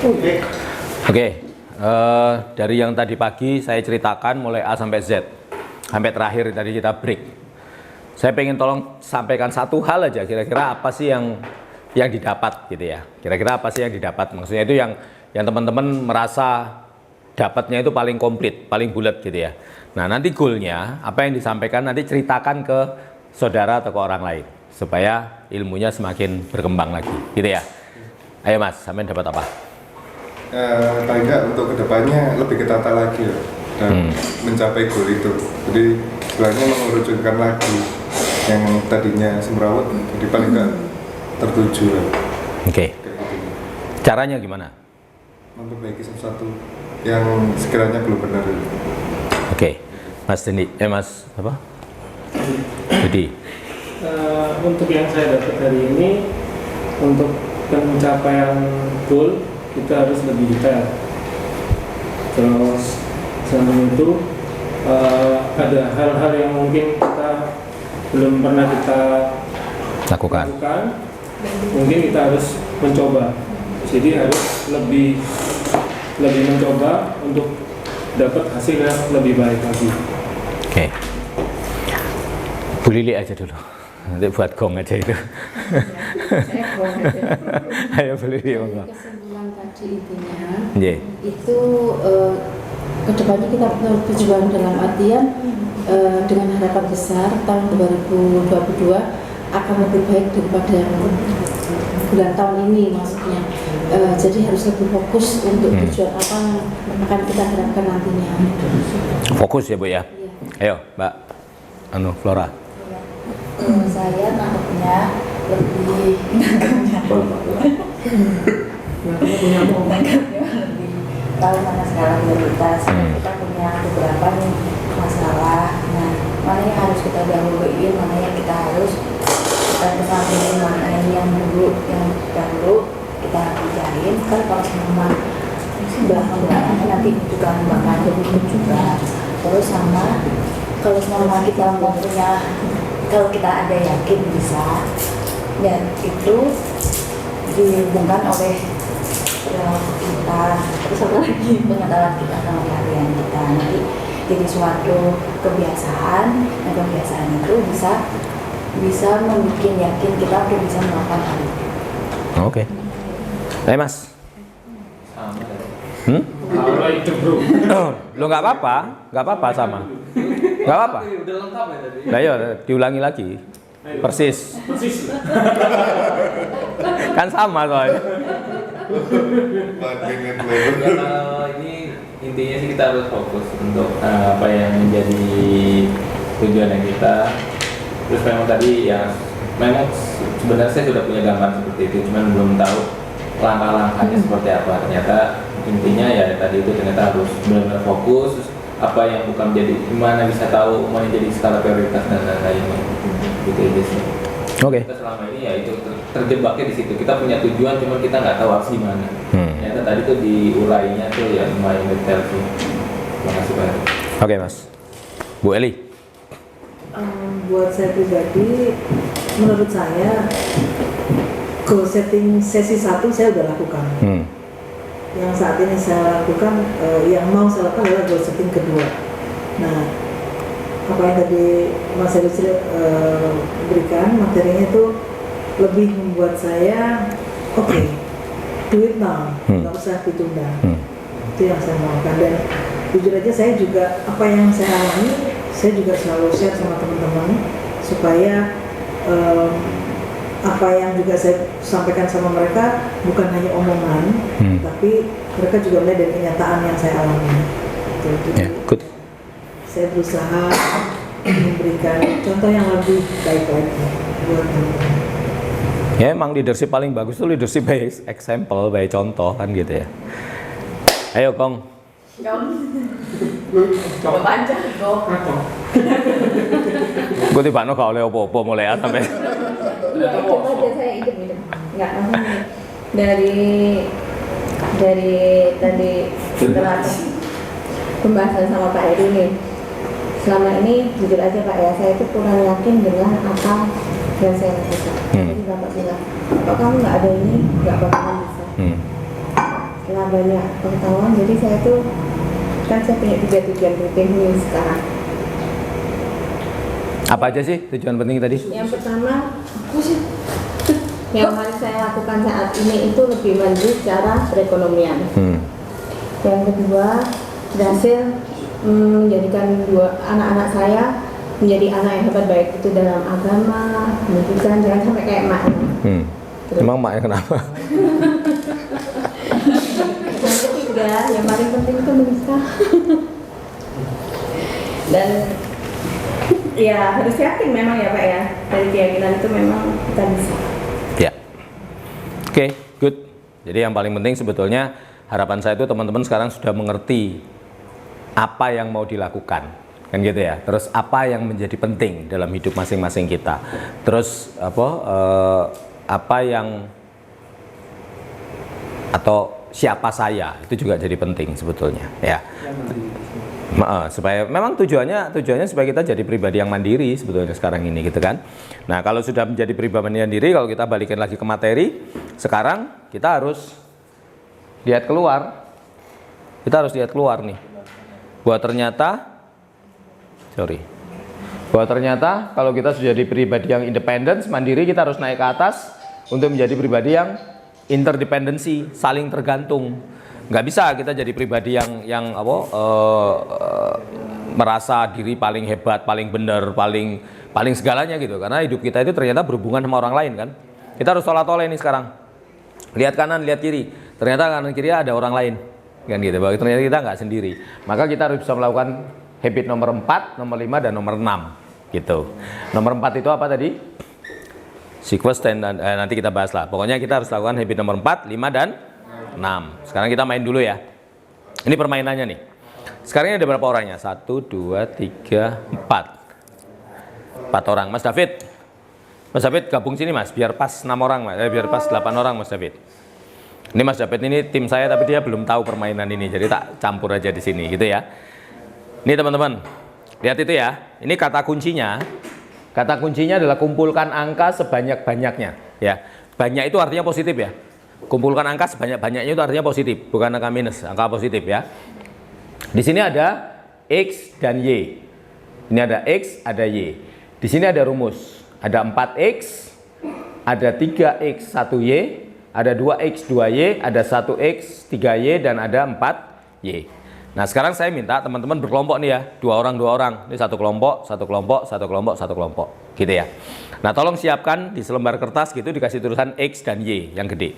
Oke, dari yang tadi pagi saya ceritakan mulai A sampai Z, sampai terakhir tadi kita break. Saya pengen tolong sampaikan satu hal aja, kira-kira apa sih yang didapat gitu ya. Kira-kira apa sih yang didapat? Maksudnya itu yang teman-teman merasa dapatnya itu paling komplit, paling bulat gitu ya. Nah, nanti goalnya apa yang disampaikan nanti ceritakan ke saudara atau ke orang lain supaya ilmunya semakin berkembang lagi, gitu ya. Ayo Mas, sampai dapat apa? Paling enggak untuk kedepannya lebih ketata lagi ya, dan mencapai goal itu. Jadi sebenarnya mengerucutkan lagi yang tadinya semrawut, jadi paling enggak tertuju. Oke. Caranya gimana? Memperbaiki sesuatu yang sekiranya belum benar. Oke, Mas Dendi, Mas apa? Jadi untuk yang saya dapat hari ini, untuk pencapaian goal kita harus lebih detail. Terus selain itu ada hal-hal yang mungkin kita belum pernah kita lakukan, mungkin kita harus mencoba. Jadi harus lebih mencoba untuk dapat hasil yang lebih baik lagi. Oke. Bu Lili aja dulu. Nanti buat gong aja itu. Saya gong aja. Ayo Bu Lili. Kesimpulan tadi intinya itu kedepannya kita berjuang dalam artian dengan harapan besar tahun 2022 akan lebih baik daripada yang bulan tahun ini maksudnya. Jadi harus lebih fokus untuk tujuan apa yang akan kita harapkan nantinya. Fokus ya Bu ya. Ayo Mbak Flora. Saya nangkepnya lebih tahu mana skala prioritas. Kita punya beberapa nih masalah. Nah, mana yang harus kita dahuluin, mana yang kita harus kita kesampingin, mana yang dahulu kita kerjain. Kan kalau semua belakang nanti juga bakal begitu juga. Terus sama kalau semua kita mau punya, kalau kita ada yakin bisa, dan itu dihubungkan oleh kita, terus apa lagi, pengetahuan kita sama keahlian kita, nanti jadi suatu kebiasaan. Nah, kebiasaan itu bisa membuat yakin kita udah bisa melakukan hal itu. Oke. Ayo Mas. Lo nggak apa-apa sama. Nggak apa-apa. Udah lengkap ya tadi. Nah, ya, diulangi lagi. Persis. Kan sama soalnya. Kalau ini intinya sih kita harus fokus untuk apa yang menjadi tujuan kita. Terus memang tadi ya, memang sebenarnya saya sudah punya gambar seperti itu, cuman belum tahu langkah-langkahnya seperti apa. Ternyata intinya ya tadi itu ternyata harus benar-benar fokus. Apa yang bukan menjadi, gimana bisa tahu mana jadi skala prioritas dan lain-lain, gitu aja sih. Oke. Kita selama ini ya itu terjebaknya di situ. Kita punya tujuan, cuma kita nggak tahu harus gimana. Ternyata tadi tuh diurainya tuh ya lumayan detail sih. Terima kasih banyak. Oke Mas. Bu Eli. Buat saya pribadi, menurut saya goal setting sesi 1 saya udah lakukan. Yang saat ini saya lakukan, yang mau saya lakukan adalah goal setting kedua. Nah, apa yang tadi Mas Heru berikan materinya itu lebih membuat saya do it now, nggak usah ditunda. Itu yang saya maukan. Dan jujur aja saya juga apa yang saya alami, saya juga selalu share sama teman-teman supaya apa yang juga saya sampaikan sama mereka bukan hanya omongan, tapi mereka juga melihat dari kenyataan yang saya alami. Jadi saya berusaha memberikan contoh yang lebih baik lagi buat teman-teman. Ya emang leadership paling bagus itu leadership by example, by contoh kan gitu ya. Ayo Kong. Coba panjang kok. Gue tiba no kau oleh opo mulai sampai. Coba aja saya hidup. Nggak dari tadi setelah pembahasan sama Pak Heru nih. Selama ini jujur aja Pak ya, saya itu kurang yakin dengan apa yang saya lakukan. Jadi Bapak bilang, Pak kamu nggak ada ini, nggak bakalan bisa. setelah banyak pengetahuan, jadi saya tuh kan saya punya 3 tujuan penting nih sekarang. Apa aja sih tujuan penting tadi? Yang pertama, yang harus saya lakukan saat ini itu lebih maju secara perekonomian. Yang kedua, berhasil menjadikan anak-anak saya menjadi anak yang hebat, baik itu dalam agama, pendidikan, jangan sampai kayak emaknya. Emang maknya kenapa? Yang ketiga, yang paling penting itu menikah. Dan ya harus yakin memang ya Pak ya, dari keyakinan itu memang kita bisa. Ya. Oke, good. Jadi yang paling penting sebetulnya harapan saya itu teman-teman sekarang sudah mengerti apa yang mau dilakukan, kan gitu ya. Terus apa yang menjadi penting dalam hidup masing-masing kita. Terus apa yang atau siapa saya itu juga jadi penting sebetulnya, ya. Supaya memang tujuannya supaya kita jadi pribadi yang mandiri sebetulnya sekarang ini gitu kan. Nah, kalau sudah menjadi pribadi yang mandiri, kalau kita balikin lagi ke materi, sekarang kita harus lihat keluar. Kita harus lihat keluar nih. Bahwa ternyata kalau kita sudah jadi pribadi yang independen, mandiri, kita harus naik ke atas untuk menjadi pribadi yang interdependensi, saling tergantung. Nggak bisa kita jadi pribadi yang merasa diri paling hebat, paling benar, paling segalanya gitu. Karena hidup kita itu ternyata berhubungan sama orang lain kan. Kita harus tolak-tolak ini sekarang. Lihat kanan, lihat kiri. Ternyata kanan kiri ada orang lain. Kan gitu. Bahwa ternyata kita nggak sendiri. Maka kita harus bisa melakukan habit nomor 4, nomor 5, dan nomor 6 gitu. Nomor 4 itu apa tadi? Sequence dan nanti kita bahas lah. Pokoknya kita harus lakukan habit nomor 4, 5, dan 6. Sekarang kita main dulu ya. Ini permainannya nih. Sekarang ini ada berapa orangnya? 1, 2, 3, 4. 4 orang. Mas David gabung sini Mas, biar pas 6 orang Mas. Biar pas 8 orang Mas David. Ini Mas David ini tim saya tapi dia belum tahu permainan ini, jadi tak campur aja di sini gitu ya. Ini teman-teman, lihat itu ya. Ini kata kuncinya. Kata kuncinya adalah kumpulkan angka sebanyak-banyaknya. Ya, banyak itu artinya positif ya. Kumpulkan angka sebanyak-banyaknya itu artinya positif, bukan angka minus, angka positif ya. Di sini ada X dan Y. Ini ada X, ada Y. Di sini ada rumus. Ada 4X, ada 3X, 1Y, ada 2X, 2Y, ada 1X, 3Y, dan ada 4Y. Nah, sekarang saya minta teman-teman berkelompok nih ya. 2 orang, 2 orang. Ini satu kelompok, satu kelompok, satu kelompok, satu kelompok. Gitu ya. Nah, tolong siapkan di selembar kertas gitu dikasih tulisan X dan Y yang gede.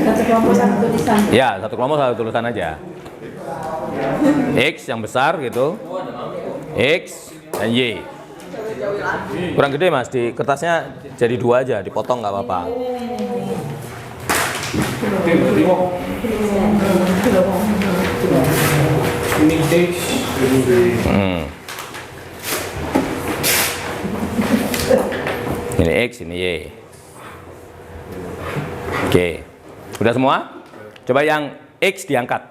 Satu kelompok satu tulisan. Ya, satu kelompok satu tulisan aja. X yang besar gitu. X dan Y. Kurang gede Mas, di kertasnya jadi 2 aja, dipotong nggak apa-apa. Ini X. Ini X, ini Y. Oke, udah semua? Coba yang X diangkat.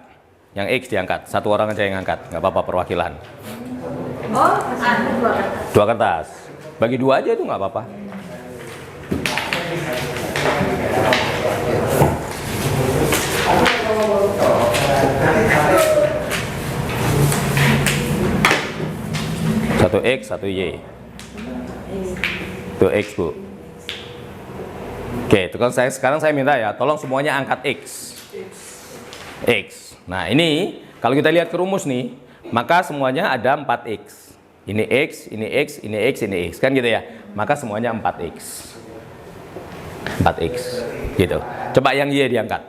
Yang X diangkat, satu orang aja yang angkat, nggak apa-apa perwakilan. Oh, 2 kertas. Bagi 2 aja itu nggak apa-apa. Satu X, satu Y. Itu X Bu. Oke, itu kan sekarang saya minta ya, tolong semuanya angkat X. X. Nah ini kalau kita lihat ke rumus nih, maka semuanya ada 4X. Ini X, ini X, ini X, ini X. Kan gitu ya. Maka semuanya 4X. 4X. Gitu. Coba yang Y diangkat.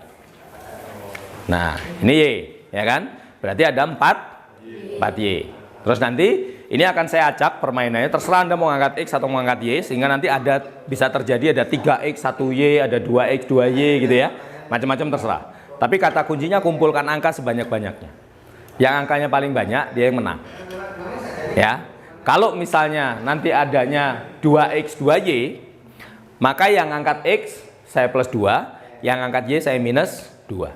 Nah, ini Y. Ya kan? Berarti ada 4Y. Terus nanti ini akan saya acak permainannya. Terserah Anda mau angkat X atau mau angkat Y. Sehingga nanti bisa terjadi ada 3X, 1Y, ada 2X, 2Y gitu ya. Macam-macam terserah. Tapi kata kuncinya kumpulkan angka sebanyak-banyaknya. Yang angkanya paling banyak, dia yang menang. Ya, kalau misalnya nanti adanya 2X, 2Y, maka yang angkat X saya plus 2, yang angkat Y saya minus 2.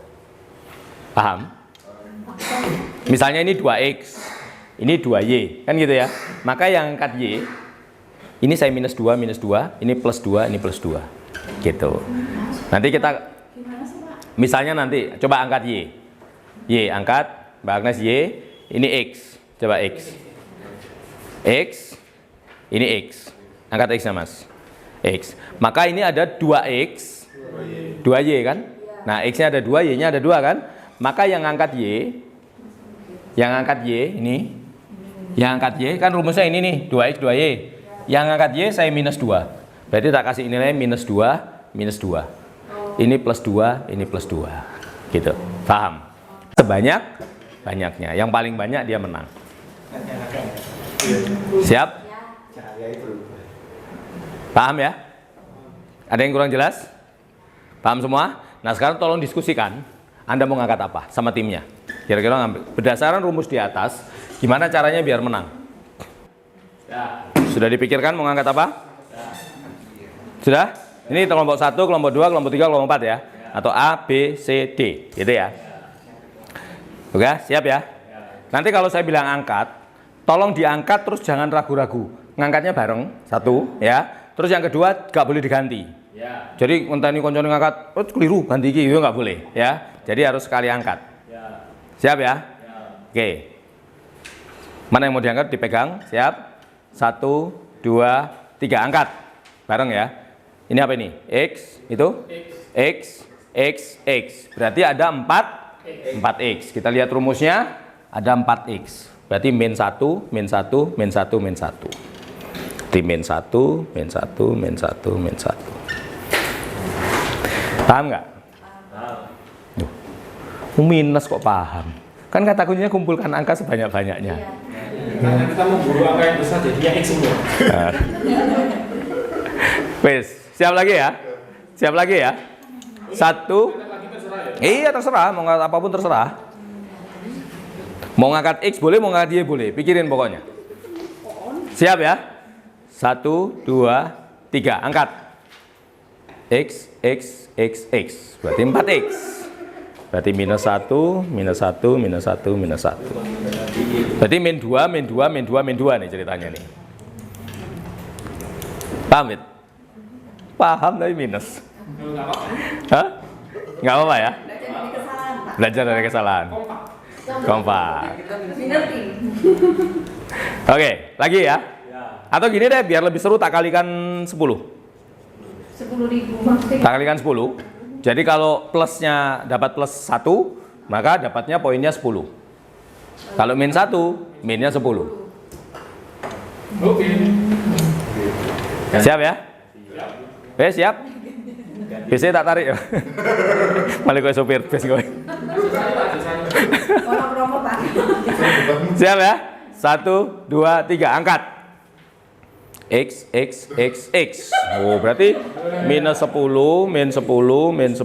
Paham? Misalnya ini 2X, ini 2Y, kan gitu ya. Maka yang angkat Y, ini saya minus 2, ini plus 2, ini plus 2. Gitu. Nanti kita, misalnya nanti, coba angkat Y. Y, angkat, Mbak Agnes Y, ini X. Coba X. X, ini X. Angkat X-nya Mas. X. Maka ini ada 2X, 2Y kan? Nah, X-nya ada 2, Y-nya ada 2 kan? Maka yang angkat Y, ini, yang angkat Y, kan rumusnya ini nih, 2X, 2Y. Yang angkat Y saya minus 2. Berarti tak kasih nilai minus 2, minus 2. Ini plus 2, ini plus 2. Gitu, paham? Sebanyak-banyaknya, yang paling banyak dia menang. Siap? Paham ya? Ada yang kurang jelas? Paham semua? Nah sekarang tolong diskusikan, Anda mau ngangkat apa sama timnya? Kira-kira ngambil berdasarkan rumus di atas, gimana caranya biar menang? Sudah dipikirkan mau ngangkat apa? Sudah? Ini kelompok 1, kelompok 2, kelompok 3, kelompok 4 ya? Atau A, B, C, D, gitu ya? Oke, siap ya? Nanti kalau saya bilang angkat, tolong diangkat terus jangan ragu-ragu. Ngangkatnya bareng, satu ya. Terus yang kedua gak boleh diganti. Jadi entah ini koncone ngangkat, oh keliru, ganti iki, itu gak boleh ya. Jadi harus sekali angkat. Siap ya? Oke. Mana yang mau diangkat dipegang, siap? 1, 2, 3, angkat. Bareng ya. Ini apa ini? X, itu? X, X, X. Berarti ada 4X. Kita lihat rumusnya, ada 4X. Berarti min 1, min 1, min 1, min 1. Di min 1, min 1, min 1, min 1. Paham nggak? Minus kok paham? Kan kata kuncinya kumpulkan angka sebanyak-banyaknya. Karena kita memburu angka yang besar jadinya X semua. Wes, siap lagi ya? Siap lagi ya? 1. Iya terserah, mau ngangkat apapun terserah. Mau ngangkat X boleh, mau ngangkat Y boleh. Pikirin pokoknya. Siap ya? 1, 2, 3, angkat. X, X, X, X. Berarti 4X. Berarti minus 1, minus 1, minus 1, minus 1. Berarti min 2, min 2, min 2, min 2 nih ceritanya nih. Paham, Mit? Paham tapi minus. Hah? Nggak apa-apa ya? Belajar dari kesalahan. Kompak. Oke, lagi ya? Atau gini deh, biar lebih seru tak kalikan 10. 10.000 maksudnya. Tak kalikan 10. Jadi kalau plusnya dapat plus 1, maka dapatnya poinnya 10. Kalau min 1, minnya 10. Oke. Siap ya? Siap? Biasanya tak tarik ya? Malah gue sopir, bes gue. Siap ya? 1, 2, 3, angkat. X, X, X, X. Oh, berarti minus 10, min 10, min 10.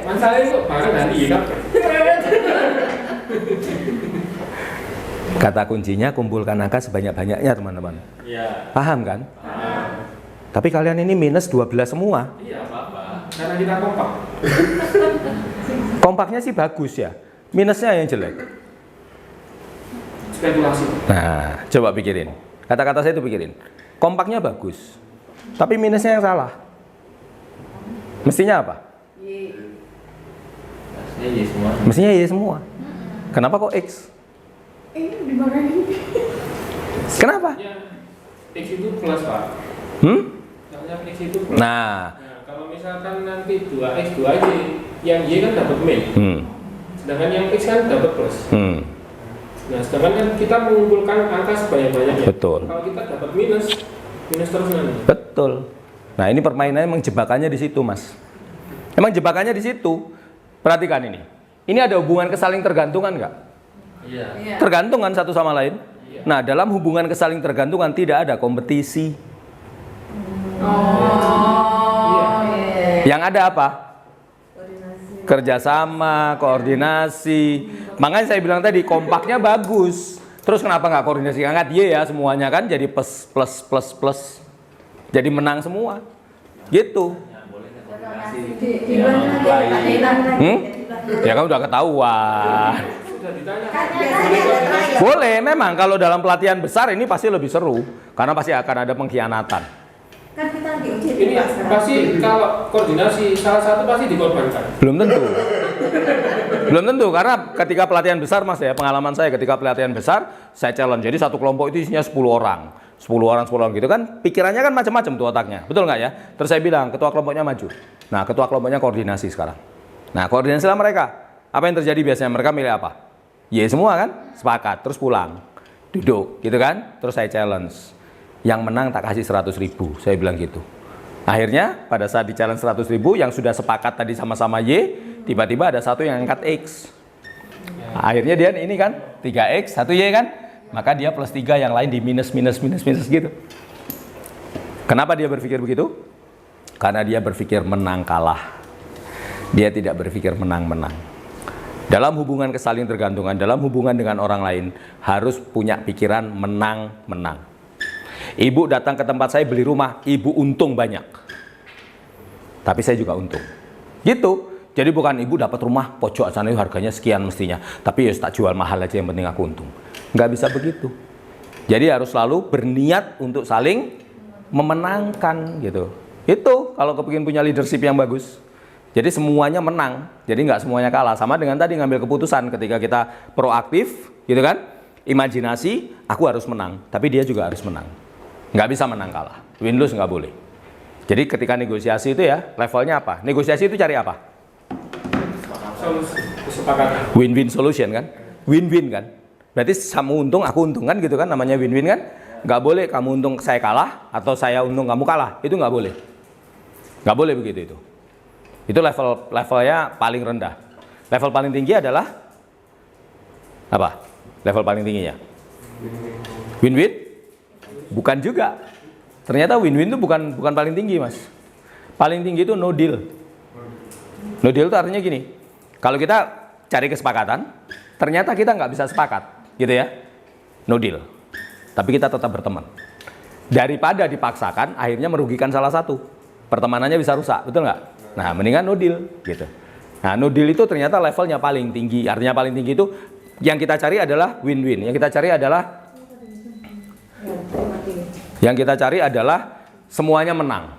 Masalah itu barang dari kan? Kata kuncinya kumpulkan angka sebanyak-banyaknya teman-teman. Iya. Paham kan? Tapi kalian ini minus 12 semua. Iya, apa-apa. Karena kita kompak. Kompaknya sih bagus ya. Minusnya yang jelek. Spekulasi. Nah, coba pikirin. Kata-kata saya itu pikirin. Kompaknya bagus. Tapi minusnya yang salah. Mestinya apa? Mestinya Y semua. Mestinya Y semua. Kenapa kok X? Ini dimarahin. Kenapa? X itu plus, Pak. Soalnya X itu plus. Nah, Kalau misalkan nanti 2X, 2Y, yang Y kan dapat min. Sedangkan yang X kan dapat plus. Nah, sedangkan kan kita mengumpulkan angka sebanyak-banyaknya. Betul. Kalau kita dapat minus, minus terus nanti. Betul. Nah, ini permainannya emang jebakannya di situ, Mas. Emang jebakannya di situ. Perhatikan ini. Ini ada hubungan kesaling tergantungan nggak? Iya. Tergantungan satu sama lain. Nah, dalam hubungan kesaling tergantungan tidak ada kompetisi. Yang ada apa? Kerjasama, koordinasi. Makanya saya bilang tadi kompaknya bagus. Terus kenapa nggak koordinasi? Angkat Y ya semuanya kan jadi plus plus plus plus. Jadi menang semua. Gitu. Ya kan udah ketahuan. Boleh, memang kalau dalam pelatihan besar ini pasti lebih seru karena pasti akan ada pengkhianatan. Kan kita di UJT ini pasti kalau koordinasi salah satu pasti dikorbankan. Belum tentu. Belum tentu, karena ketika pelatihan besar Mas ya, pengalaman saya ketika pelatihan besar, saya challenge. Jadi satu kelompok itu isinya 10 orang. 10 orang gitu kan, pikirannya kan macam-macam tuh otaknya. Betul nggak ya? Terus saya bilang, ketua kelompoknya maju. Nah, ketua kelompoknya koordinasi sekarang. Nah, koordinasi lah mereka. Apa yang terjadi biasanya? Mereka milih apa? Ya semua kan? Sepakat, terus pulang. Duduk, gitu kan? Terus saya challenge. Yang menang tak kasih 100.000, saya bilang gitu. Akhirnya pada saat di challenge 100.000 yang sudah sepakat tadi sama-sama Y, tiba-tiba ada satu yang angkat X. Akhirnya dia ini kan 3X, 1 Y kan, maka dia plus 3 yang lain di minus gitu. Kenapa dia berpikir begitu? Karena dia berpikir menang kalah. Dia tidak berpikir menang-menang. Dalam hubungan kesaling tergantungan, dalam hubungan dengan orang lain, harus punya pikiran menang-menang. Ibu datang ke tempat saya beli rumah, ibu untung banyak. Tapi saya juga untung. Gitu. Jadi bukan ibu dapat rumah pojok sana harganya sekian mestinya, tapi ya tak jual mahal aja yang penting aku untung. Nggak bisa begitu. Jadi harus selalu berniat untuk saling memenangkan gitu. Itu kalau kepingin punya leadership yang bagus. Jadi semuanya menang. Jadi nggak semuanya kalah. Sama dengan tadi ngambil keputusan ketika kita proaktif, gitu kan? Imajinasi, aku harus menang, tapi dia juga harus menang. Nggak bisa menang kalah. Win-lose nggak boleh. Jadi ketika negosiasi itu ya, levelnya apa? Negosiasi itu cari apa? Kesepakatan. Win-win solution kan? Win-win kan? Berarti kamu untung, aku untung kan gitu kan? Namanya win-win kan? Nggak boleh kamu untung saya kalah, atau saya untung kamu kalah. Itu nggak boleh. Nggak boleh begitu itu. Itu levelnya paling rendah. Level paling tinggi adalah apa? Level paling tingginya? Win-win? Bukan juga. Ternyata win-win itu bukan paling tinggi Mas. Paling tinggi itu no deal. No deal itu artinya gini. Kalau kita cari kesepakatan, ternyata kita nggak bisa sepakat, gitu ya. No deal. Tapi kita tetap berteman. Daripada dipaksakan, akhirnya merugikan salah satu. Pertemanannya bisa rusak, betul nggak? Nah, mendingan no deal, gitu. Nah, no deal itu ternyata levelnya paling tinggi. Artinya paling tinggi itu yang kita cari adalah win-win. Yang kita cari adalah semuanya menang.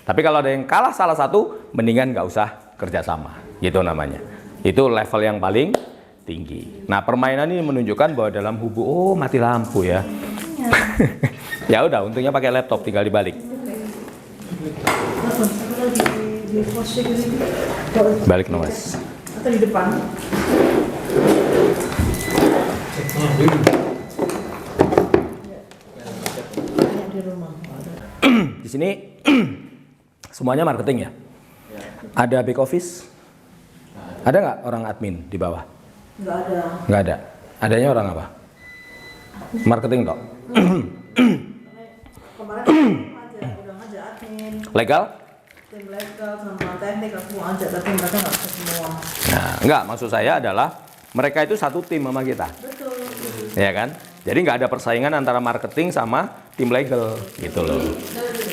Tapi kalau ada yang kalah salah satu, mendingan nggak usah kerjasama. Gitu namanya. Itu level yang paling tinggi. Nah, permainan ini menunjukkan bahwa dalam hubungan, mati lampu ya. Ya udah, untungnya pakai laptop, tinggal dibalik. Balik Mas. Atau di depan? Di sini semuanya marketing ya. Ada back office? Ada nggak orang admin di bawah? Nggak ada. Nggak ada. Adanya orang apa? Marketing toh. Kemarin udah ngajak admin, Legal? tim legal sama teknik aku mau ajak, tapi mereka nggak bisa semua. Nah, enggak. Maksud saya adalah mereka itu satu tim sama kita. Betul. Ya kan? Jadi nggak ada persaingan antara marketing sama tim legal gitu loh.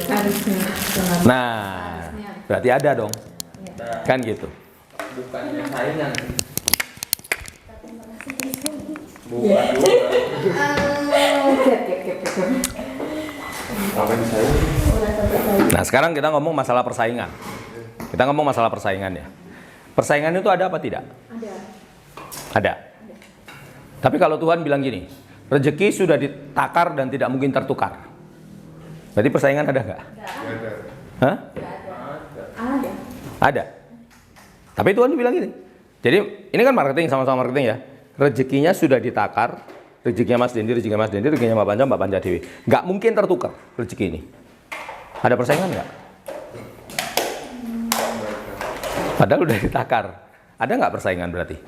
Harusnya. Nah, berarti ada dong. Kan gitu. Bukannya saingan. Nah, sekarang kita ngomong masalah persaingan. Kita ngomong masalah persaingan ya. Persaingan itu ada apa tidak? Ada. Tapi kalau Tuhan bilang gini, rezeki sudah ditakar dan tidak mungkin tertukar. Berarti persaingan ada nggak? Ada. Hah? Ada. Ada. Tapi Tuhan bilang gini. Jadi ini kan marketing, sama-sama marketing ya. Rezekinya sudah ditakar. Rezekinya Mas Dendi, rezekinya Mas Dendi, rezekinya Mbak Panca Dewi. Nggak mungkin tertukar rezeki ini. Ada persaingan nggak? Padahal udah ditakar. Ada nggak persaingan berarti?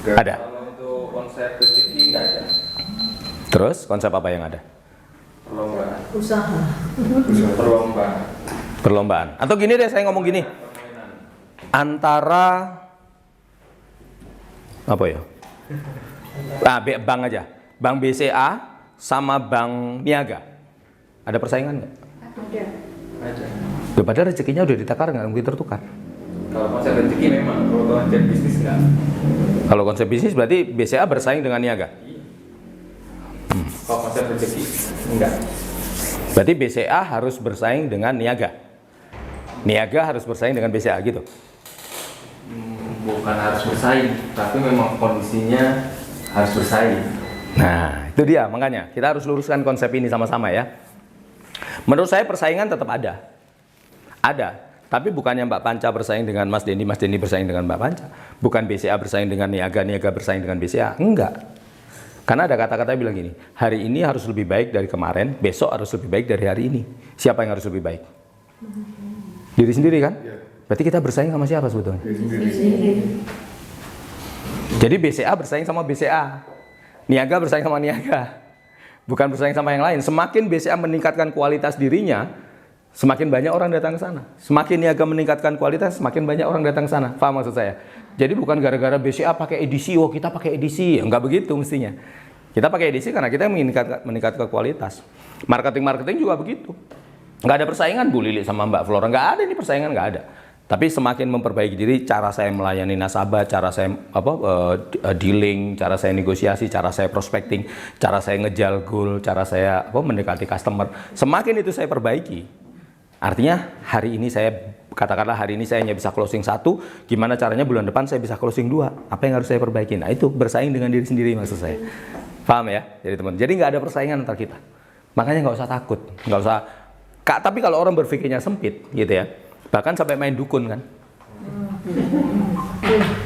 Nggak. Ada. Kalau untuk konsep rezeki nggak ada. Terus konsep apa yang ada? Perlombaan. Usaha. Perlombaan. Perlombaan. Atau gini deh, saya ngomong gini. Antara apa ya? Bank aja. Bank BCA sama Bank Niaga. Ada persaingan nggak? Ada. Loh, padahal rezekinya udah ditakar, nggak mungkin tertukar. Kalau konsep rezeki memang, kalau konsep bisnis nggak. Kalau konsep bisnis berarti BCA bersaing dengan Niaga. Kalau konsep rezeki enggak. Berarti BCA harus bersaing dengan niaga. Niaga harus bersaing dengan BCA gitu. Bukan harus bersaing, tapi memang kondisinya harus bersaing. Nah, itu dia, makanya kita harus luruskan konsep ini sama-sama ya. Menurut saya persaingan tetap ada. Ada, tapi bukannya Mbak Panca bersaing dengan Mas Denny bersaing dengan Mbak Panca. Bukan BCA bersaing dengan niaga bersaing dengan BCA. Enggak. Karena ada kata-kata yang bilang gini, hari ini harus lebih baik dari kemarin, besok harus lebih baik dari hari ini. Siapa yang harus lebih baik? Diri sendiri kan? Berarti kita bersaing sama siapa sebetulnya? Jadi BCA bersaing sama BCA, niaga bersaing sama niaga, bukan bersaing sama yang lain. Semakin BCA meningkatkan kualitas dirinya, semakin banyak orang datang ke sana. Semakin niaga meningkatkan kualitas, semakin banyak orang datang ke sana. Paham maksud saya? Jadi bukan gara-gara BCA pakai edisi, oh kita pakai edisi. Enggak begitu mestinya. Kita pakai edisi karena kita meningkatkan kualitas. Marketing juga begitu. Enggak ada persaingan Bu Lili sama Mbak Flora. Enggak ada ini persaingan, enggak ada. Tapi semakin memperbaiki diri, cara saya melayani nasabah, cara saya dealing, cara saya negosiasi, cara saya prospecting, cara saya ngejar goal, cara saya mendekati customer, semakin itu saya perbaiki. Artinya hari ini saya katakanlah hari ini saya hanya bisa closing 1, gimana caranya bulan depan saya bisa closing 2? Apa yang harus saya perbaiki? Nah itu bersaing dengan diri sendiri maksud saya. Paham ya? Jadi teman. Jadi nggak ada persaingan antar kita. Makanya nggak usah takut, nggak usah. Tapi kalau orang berpikirnya sempit, gitu ya. Bahkan sampai main dukun kan.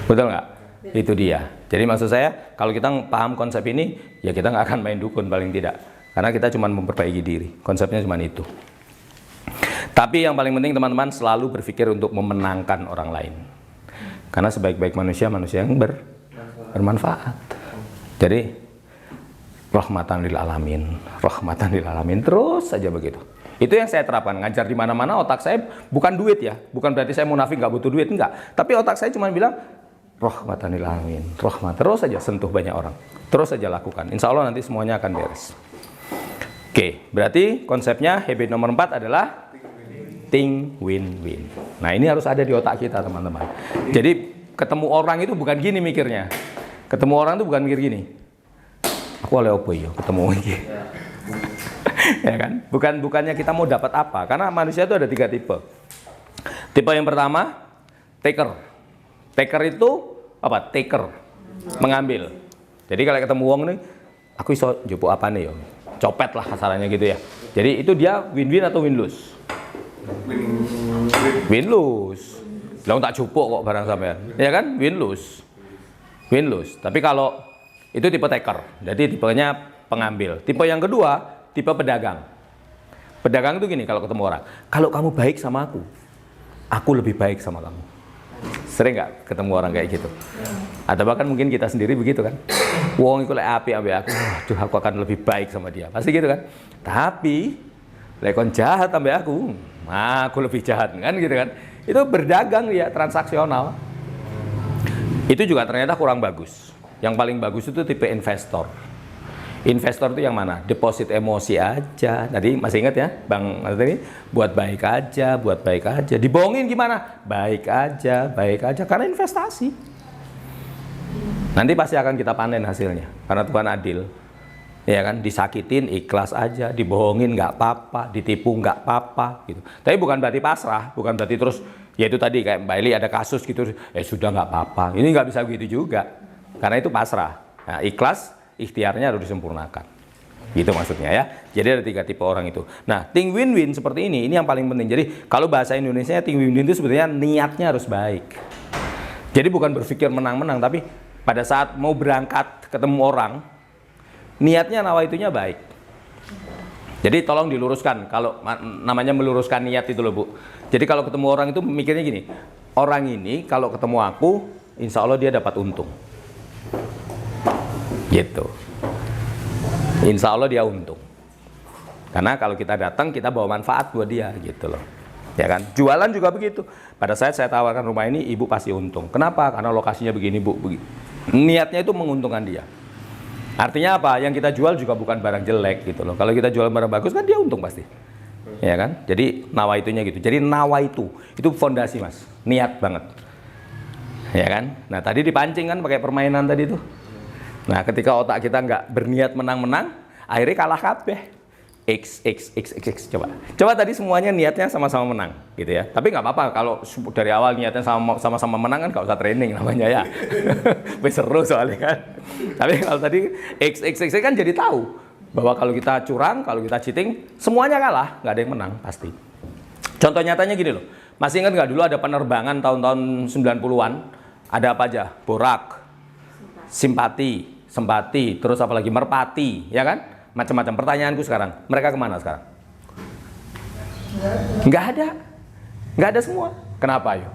Betul nggak? Itu dia. Jadi maksud saya, kalau kita paham konsep ini, ya kita nggak akan main dukun paling tidak. Karena kita cuma memperbaiki diri. Konsepnya cuma itu. Tapi yang paling penting teman-teman selalu berpikir untuk memenangkan orang lain. Karena sebaik-baik manusia, manusia yang bermanfaat. Jadi, rahmatan lil alamin, terus saja begitu. Itu yang saya terapkan, ngajar di mana-mana. Otak saya bukan duit ya, bukan berarti saya munafik nggak butuh duit, enggak. Tapi otak saya cuma bilang rahmatan lil alamin, rahmat, terus saja sentuh banyak orang, terus saja lakukan. Insya Allah nanti semuanya akan beres. Oke, berarti konsepnya habit nomor 4 adalah think win-win. Nah ini harus ada di otak kita teman-teman. Jadi ketemu orang itu bukan gini mikirnya. Ketemu orang itu bukan mikir gini. Aku oleh opo yo ketemu iki. Ya kan? Bukannya kita mau dapat apa, karena manusia itu ada 3 tipe. Tipe yang pertama, taker. Taker itu apa? Taker, mengambil. Jadi kalau ketemu wong nih, aku iso jopo apa nih yo? Copet lah kasarannya gitu ya. Jadi itu dia win-win atau win-lose? Win-lose. Lah tak jupuk kok barang sampean. Ya kan? Win-lose. Win-lose. Tapi kalau itu tipe taker. Jadi tipenya pengambil. Tipe yang kedua, tipe pedagang. Pedagang itu gini kalau ketemu orang, kalau kamu baik sama aku lebih baik sama kamu. Sering nggak ketemu orang kayak gitu? Atau bahkan mungkin kita sendiri begitu kan? Wong iku lek apik ambek aku, aduh aku akan lebih baik sama dia. Pasti gitu kan? Tapi lek kon jahat ambek aku lebih jahat kan gitu kan? Itu berdagang ya, transaksional. Itu juga ternyata kurang bagus. Yang paling bagus itu tipe investor. Investor itu yang mana? Deposit emosi aja. Tadi masih ingat ya, Bang Mas, buat baik aja. Dibohongin gimana? Baik aja. Karena investasi. Nanti pasti akan kita panen hasilnya. Karena Tuhan adil. Ya kan? Disakitin ikhlas aja, dibohongin nggak apa-apa, ditipu nggak apa-apa. Gitu. Tapi bukan berarti pasrah, bukan berarti terus. Ya itu tadi kayak Mbak Eli ada kasus gitu. Sudah nggak apa-apa. Ini nggak bisa begitu juga. Karena itu pasrah. Nah, ikhlas. Ikhtiarnya harus disempurnakan. Gitu maksudnya ya. Jadi ada 3 tipe orang itu. Nah, think win-win seperti ini yang paling penting. Jadi kalau bahasa Indonesia think win-win itu sebetulnya niatnya harus baik. Jadi bukan berpikir menang-menang, tapi pada saat mau berangkat ketemu orang, niatnya nawaitunya baik. Jadi tolong diluruskan. Kalau namanya meluruskan niat itu loh Bu. Jadi kalau ketemu orang itu mikirnya gini, orang ini kalau ketemu aku, insya Allah dia dapat untung. Gitu. Insya Allah dia untung. Karena kalau kita datang kita bawa manfaat buat dia gitu loh. Ya kan? Jualan juga begitu. Pada saat saya tawarkan rumah ini, ibu pasti untung. Kenapa? Karena lokasinya begini Bu. Niatnya itu menguntungkan dia. Artinya apa? Yang kita jual juga bukan barang jelek gitu loh. Kalau kita jual barang bagus kan dia untung pasti. Ya kan? Jadi nawaitunya gitu. Jadi nawaitu itu fondasi Mas. Niat banget. Ya kan? Nah, tadi dipancing kan pakai permainan tadi tuh. Nah, ketika otak kita nggak berniat menang-menang, akhirnya kalah kabeh. Coba tadi semuanya niatnya sama-sama menang, gitu ya. Tapi nggak apa-apa kalau dari awal niatnya sama-sama menang kan nggak usah training namanya ya. Seru soalnya kan. Tapi kalau tadi X kan jadi tahu bahwa kalau kita curang, kalau kita cheating, semuanya kalah, nggak ada yang menang pasti. Contoh nyatanya gini loh. Masih ingat nggak dulu ada penerbangan tahun-tahun 90-an? Ada apa aja? Borak, Simpati, Sempati, terus apa lagi? Merpati, ya kan? Macam-macam. Pertanyaanku sekarang, mereka kemana sekarang? Nggak ada. Nggak ada semua. Kenapa yuk?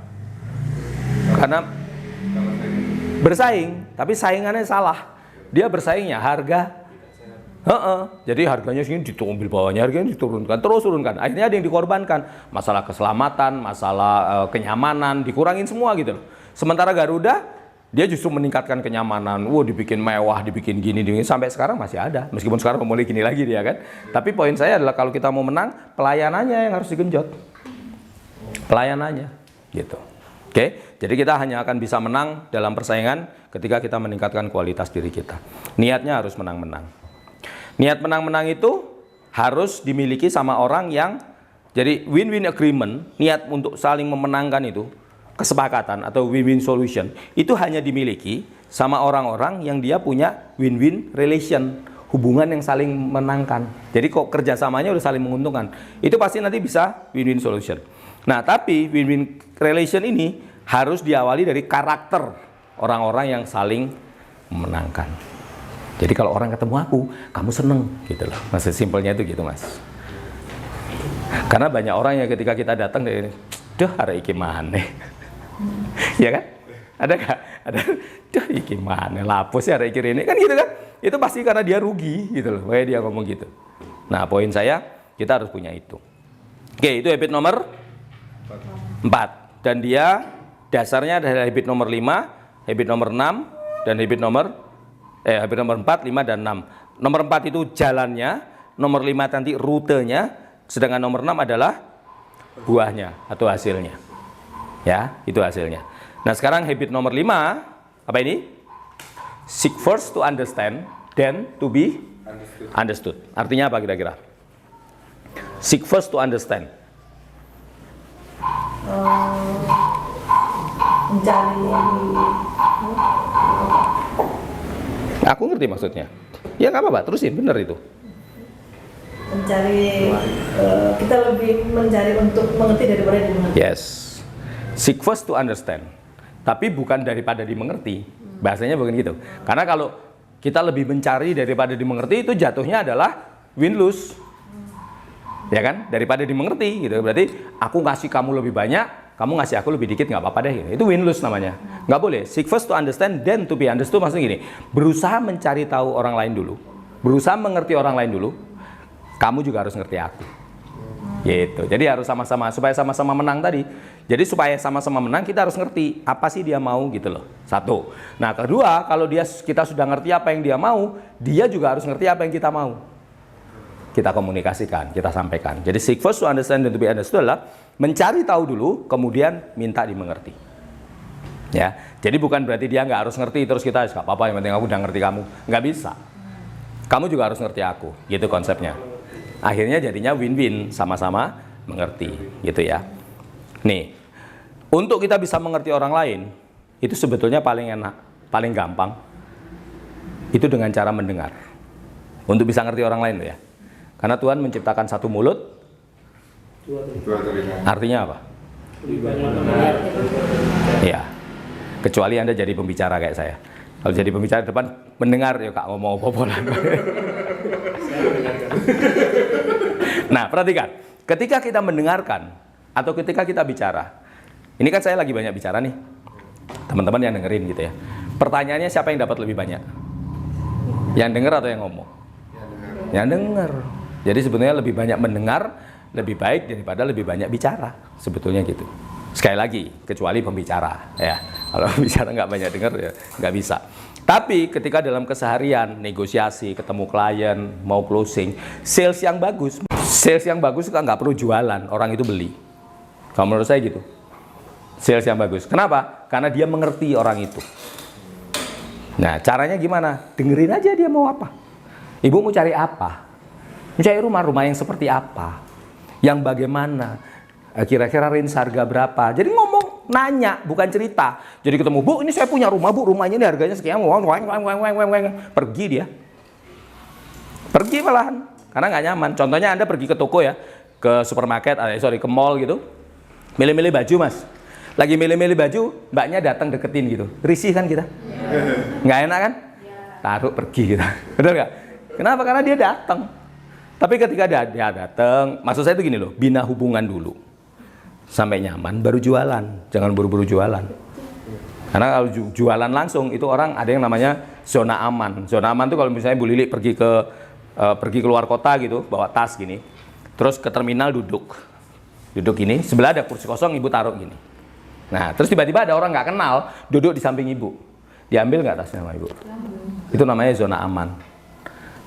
Karena bersaing, tapi saingannya salah. Dia bersaingnya harga. Jadi harganya segini diambil bawahnya, harganya diturunkan, terus turunkan. Akhirnya ada yang dikorbankan. Masalah keselamatan, masalah kenyamanan, dikurangin semua gitu loh. Sementara Garuda, dia justru meningkatkan kenyamanan. Dibikin mewah, dibikin gini, sampai sekarang masih ada. Meskipun sekarang mulai gini lagi dia kan. Tapi poin saya adalah kalau kita mau menang, pelayanannya yang harus digenjot. Pelayanannya, gitu. Oke, jadi kita hanya akan bisa menang dalam persaingan ketika kita meningkatkan kualitas diri kita. Niatnya harus menang-menang. Niat menang-menang itu harus dimiliki sama orang yang jadi win-win agreement, niat untuk saling memenangkan itu. Kesepakatan atau win-win solution itu hanya dimiliki sama orang-orang yang dia punya win-win relation, hubungan yang saling menangkan. Jadi kok kerjasamanya udah saling menguntungkan, itu pasti nanti bisa win-win solution. Nah, tapi win-win relation ini harus diawali dari karakter orang-orang yang saling menangkan. Jadi kalau orang ketemu aku, kamu seneng gitu loh. Mas, simpelnya itu gitu Mas. Karena banyak orang yang ketika kita datang dari hari iki maneh. Ya kan? Ada gak? Ada. Duh, iki mana lapus ya hari ini kan gitu kan? Itu pasti karena dia rugi gitu loh. Kayak dia ngomong gitu. Nah, poin saya kita harus punya itu. Oke, itu habit nomor 4. Dan dia dasarnya adalah habit nomor 5, habit nomor 6 dan habit nomor 4, 5 dan 6. Nomor 4 itu jalannya, nomor 5 nanti rutenya, sedangkan nomor 6 adalah buahnya atau hasilnya. Ya, itu hasilnya. Nah, sekarang habit nomor 5, apa ini? Seek first to understand, then to be understood. Artinya apa kira-kira? Seek first to understand. Mencari. Aku ngerti maksudnya. Ya nggak apa-apa, terusin, bener itu. Mencari, kita lebih mencari untuk mengerti daripada dimengerti. Yes. Seek first to understand. Tapi bukan daripada dimengerti. Bahasanya bukan gitu. Karena kalau kita lebih mencari daripada dimengerti, itu jatuhnya adalah win-lose. Ya kan? Daripada dimengerti gitu. Berarti aku ngasih kamu lebih banyak, kamu ngasih aku lebih dikit, nggak apa-apa deh. Itu win-lose namanya. Nggak boleh. Seek first to understand, then to be understood. Maksudnya gini, berusaha mencari tahu orang lain dulu. Berusaha mengerti orang lain dulu. Kamu juga harus ngerti aku. Gitu. Jadi harus sama-sama, supaya sama-sama menang tadi. Jadi supaya sama-sama menang, kita harus ngerti apa sih dia mau gitu loh. Satu. Nah, kedua, kalau kita sudah ngerti apa yang dia mau, dia juga harus ngerti apa yang kita mau. Kita komunikasikan, kita sampaikan. Jadi seek first to understand and to be understood adalah mencari tahu dulu, kemudian minta dimengerti. Ya. Jadi bukan berarti dia nggak harus ngerti terus kita nggak apa-apa, yang penting aku udah ngerti kamu. Nggak bisa. Kamu juga harus ngerti aku. Gitu konsepnya. Akhirnya jadinya win-win, sama-sama mengerti, gitu ya. Nih, untuk kita bisa mengerti orang lain, itu sebetulnya paling enak, paling gampang. Itu dengan cara mendengar. Untuk bisa ngerti orang lain loh ya. Karena Tuhan menciptakan satu mulut, Dua telinga. artinya apa? Iya. Kecuali Anda jadi pembicara kayak saya. Kalau jadi pembicara depan, mendengar ya Kak ngomong apa-apa. Nah, perhatikan. Ketika kita mendengarkan atau ketika kita bicara, ini kan saya lagi banyak bicara nih. Teman-teman yang dengerin gitu ya. Pertanyaannya siapa yang dapat lebih banyak? Yang denger atau yang ngomong? Yang denger. Jadi sebetulnya lebih banyak mendengar lebih baik daripada lebih banyak bicara. Sebetulnya gitu. Sekali lagi, kecuali pembicara ya. Kalau bicara nggak banyak dengar ya nggak bisa. Tapi ketika dalam keseharian, negosiasi, ketemu klien, mau closing, sales yang bagus kan nggak perlu jualan, orang itu beli. Kalau menurut saya gitu. Sales yang bagus. Kenapa? Karena dia mengerti orang itu. Nah, caranya gimana? Dengerin aja dia mau apa. Ibu mau cari apa? Mencari rumah yang seperti apa, yang bagaimana, kira-kira range harga berapa. Jadi ngomong, nanya, bukan cerita. Jadi ketemu, Bu, ini saya punya rumah, Bu, rumahnya ini harganya sekian, pergi dia. Pergi malahan, karena nggak nyaman. Contohnya Anda pergi ke toko ya, ke supermarket, ke mall gitu, milih-milih baju mas. Lagi milih-milih baju, mbaknya datang deketin gitu. Risih kan kita? Nggak enak kan? Taruh pergi kita. Benar nggak? Kenapa? Karena dia datang. Tapi ketika dia datang, maksud saya itu gini loh, bina hubungan dulu. Sampai nyaman, baru jualan. Jangan buru-buru jualan. Karena kalau jualan langsung, itu orang ada yang namanya zona aman. Zona aman itu kalau misalnya Bu Lili pergi keluar kota gitu, bawa tas gini. Terus ke terminal duduk gini, sebelah ada kursi kosong, ibu taruh gini. Nah, terus tiba-tiba ada orang nggak kenal duduk di samping ibu, diambil nggak tasnya sama ibu? Itu namanya zona aman.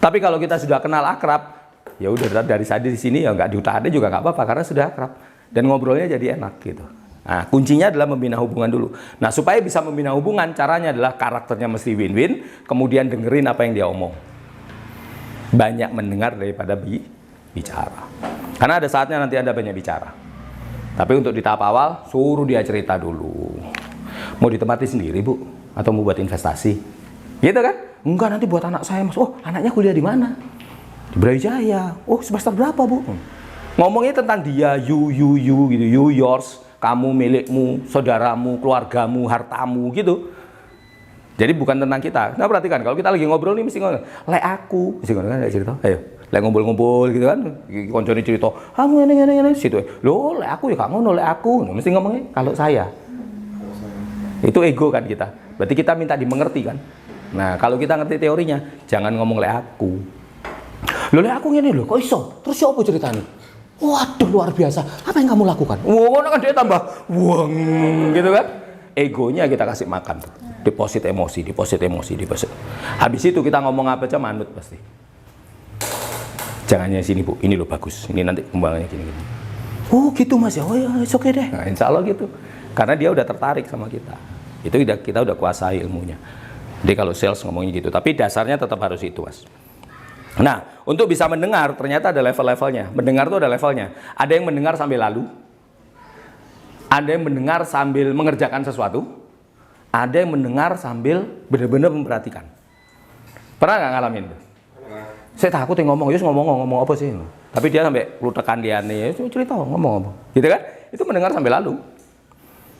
Tapi kalau kita sudah kenal akrab, ya udah dari tadi di sini ya nggak diutak-atik juga nggak apa-apa karena sudah akrab dan ngobrolnya jadi enak gitu. Nah, kuncinya adalah membina hubungan dulu. Nah, supaya bisa membina hubungan, caranya adalah karakternya mesti win-win, kemudian dengerin apa yang dia omong. Banyak mendengar daripada bicara. Karena ada saatnya nanti Anda banyak bicara. Tapi untuk di tahap awal, suruh dia cerita dulu. Mau ditempati sendiri, Bu? Atau mau buat investasi? Gitu kan? Enggak, nanti buat anak saya, Mas. Oh, anaknya kuliah di mana? Di Brawijaya. Oh, semester berapa, Bu? Ngomongnya tentang dia, you gitu, you, yours, kamu, milikmu, saudaramu, keluargamu, hartamu, gitu. Jadi bukan tentang kita. Nah, perhatikan, kalau kita lagi ngobrol nih, mesti ngomong, lek aku. Mesti ngomong, kan, cerita, ayo. Lek ngumpul-ngumpul gitu kan, koncone cerita, kamu ini, situ. Loh, lek aku ya kamu, lek aku. Mesti ngomongnya kalau saya. Itu ego kan kita. Berarti kita minta dimengerti kan. Nah, kalau kita ngerti teorinya, jangan ngomong lek aku. Loh, lek aku ngene lho, kok iso? Terus siapa ceritanya? Waduh, luar biasa. Apa yang kamu lakukan? Wah, kan dia tambah wong gitu kan. Egonya kita kasih makan. Deposit emosi. Habis itu kita ngomong apa aja manut pasti. Jangannya sini, Bu, ini loh bagus, ini nanti kembangannya gini. Oh gitu Mas ya, oh ya oke deh. Nah, insya Allah gitu, karena dia udah tertarik sama kita. Itu kita udah kuasai ilmunya. Jadi kalau sales ngomongnya gitu, tapi dasarnya tetap harus itu, Mas. Nah, untuk bisa mendengar ternyata ada level-levelnya. Mendengar tuh ada levelnya. Ada yang mendengar sambil lalu, ada yang mendengar sambil mengerjakan sesuatu, ada yang mendengar sambil benar-benar memperhatikan. Pernah nggak ngalamin tuh? Saya takut yang ngomong apa sih? Tapi dia sampai lu tekan dia nih, cerita ngomong. Gitu kan? Itu mendengar sambil lalu.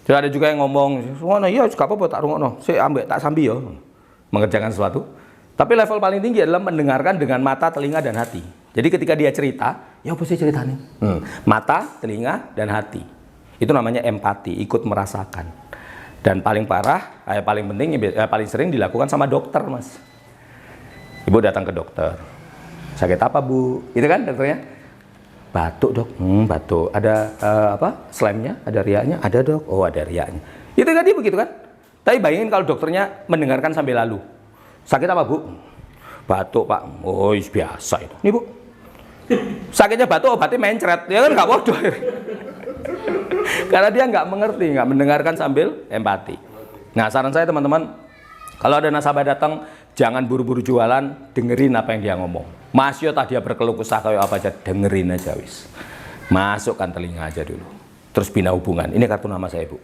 Jadi ada juga yang ngomong, "Ngono iya, gak apa-apa tak rungokno. Saya ambek tak sambi ya." Mengerjakan sesuatu. Tapi level paling tinggi adalah mendengarkan dengan mata, telinga dan hati. Jadi ketika dia cerita, ya apa sih ceritanya? Mata, telinga dan hati. Itu namanya empati, ikut merasakan. Dan paling parah, paling penting, paling sering dilakukan sama dokter, Mas. Ibu datang ke dokter. Sakit apa, Bu? Itu kan dokternya? Batuk, Dok. Batuk. Ada slemnya? Ada riaknya? Ada, Dok. Oh, ada riaknya. Itu kan dia begitu kan? Tapi bayangin kalau dokternya mendengarkan sambil lalu. Sakit apa, Bu? Batuk, Pak. Oh, biasa itu. Nih, Bu. Sakitnya batuk, obatnya mencret. Ya kan nggak bodoh. Karena dia nggak mengerti, nggak mendengarkan sambil empati. Nah, saran saya teman-teman, kalau ada nasabah datang, jangan buru-buru jualan, dengerin apa yang dia ngomong. Mas yo tadi dia berkeluh kesah kayak apa aja, dengerin aja wis. Masukkan telinga aja dulu. Terus bina hubungan. Ini kartu nama saya, Bu.